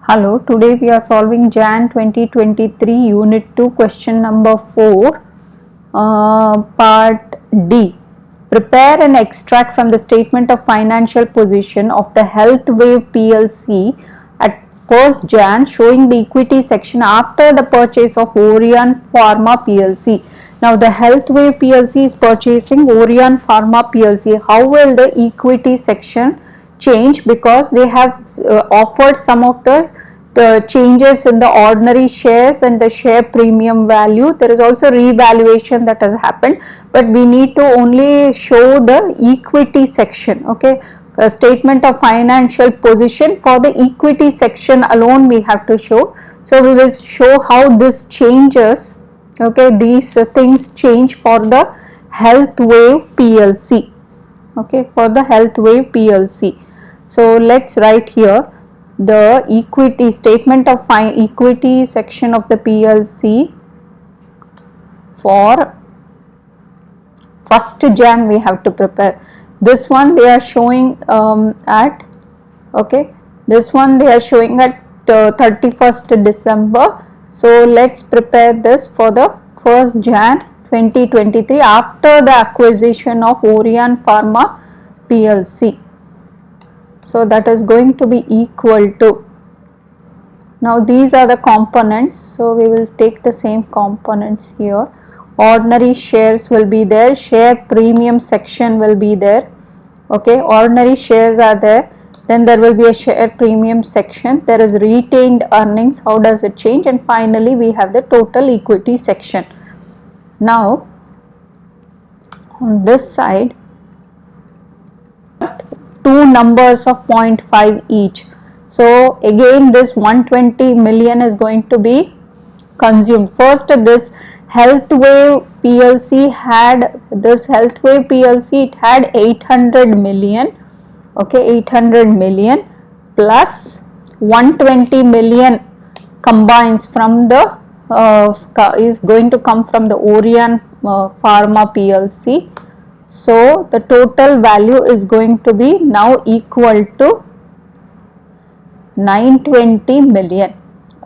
Hello, today we are solving Jan 2023 Unit 2 question number 4 Part D. Prepare and extract from the statement of financial position of the Healthwave PLC at 1st Jan showing the equity section after the purchase of Orion Pharma PLC. Now the Healthwave PLC is purchasing Orion Pharma PLC. How will the equity section change? Because they have offered some of the changes in the ordinary shares and the share premium value. There is also revaluation that has happened, but we need to only show the equity section. Okay, a statement of financial position for the equity section alone we have to show. So we will show how this changes. Okay, these things change for the Healthwave PLC. Okay, for the Healthwave PLC. So let's write here the equity statement of equity section of the PLC for 1st Jan we have to prepare. This one they are showing at, okay, this one they are showing at 31st December. So let's prepare this for the 1st Jan 2023 after the acquisition of Orion Pharma PLC. So that is going to be equal to, now these are the components, so we will take the same components here. Ordinary shares will be there, share premium section will be there. Okay, ordinary shares are there, then there will be a share premium section, there is retained earnings, how does it change, and finally we have the total equity section. Now on this side, two numbers of 0.5 each. So again this 120 million is going to be consumed. First this Healthwave PLC had, this Healthwave PLC, it had 800 million. Okay, 800 million plus 120 million combines from the is going to come from the Orion Pharma PLC. So the total value is going to be now equal to 920 million.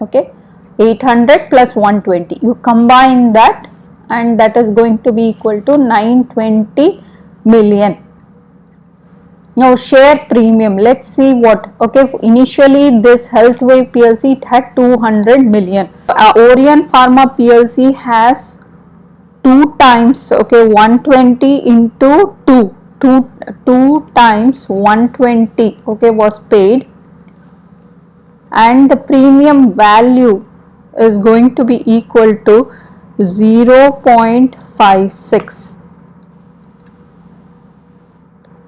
Okay, 800 plus 120, you combine that and that is going to be equal to 920 million. Now share premium, let's see what. Okay, initially this Healthwave PLC it had 200 million. Orion Pharma PLC has 2 times, okay, 120 into 2 times 120, okay, was paid, and the premium value is going to be equal to 0.56.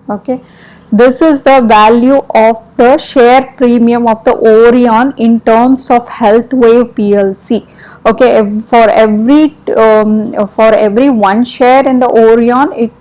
okay, this is the value of the share premium of the Orion in terms of Healthwave PLC. Okay, for every one share in the Orion, it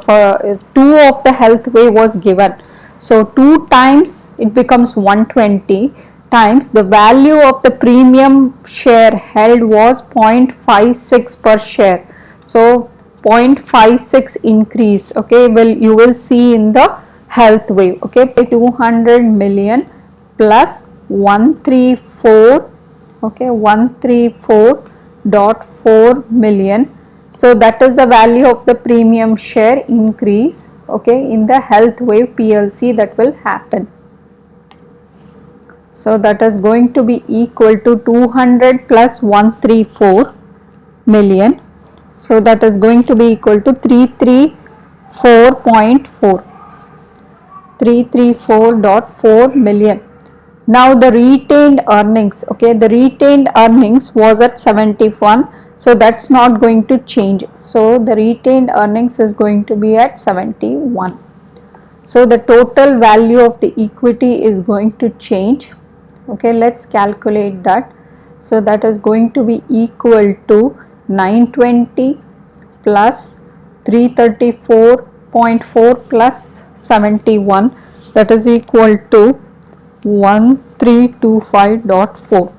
for 2 of the Healthwave was given. So 2 times it becomes 120 times the value of the premium share held was 0.56 per share. So 0.56 increase. Okay, well you will see in the Healthwave. Okay, 200 million plus 134. Okay, 134.4 million. So that is the value of the premium share increase. Okay, in the Healthwave PLC that will happen. So that is going to be equal to 200 plus 134 million. So that is going to be equal to 334.4. 334.4 million. Now the retained earnings, okay, the retained earnings was at 71, so that's not going to change. So the retained earnings is going to be at 71. So the total value of the equity is going to change. Okay, let's calculate that. So that is going to be equal to 920 plus 334.4 plus 71, that is equal to 1325.4.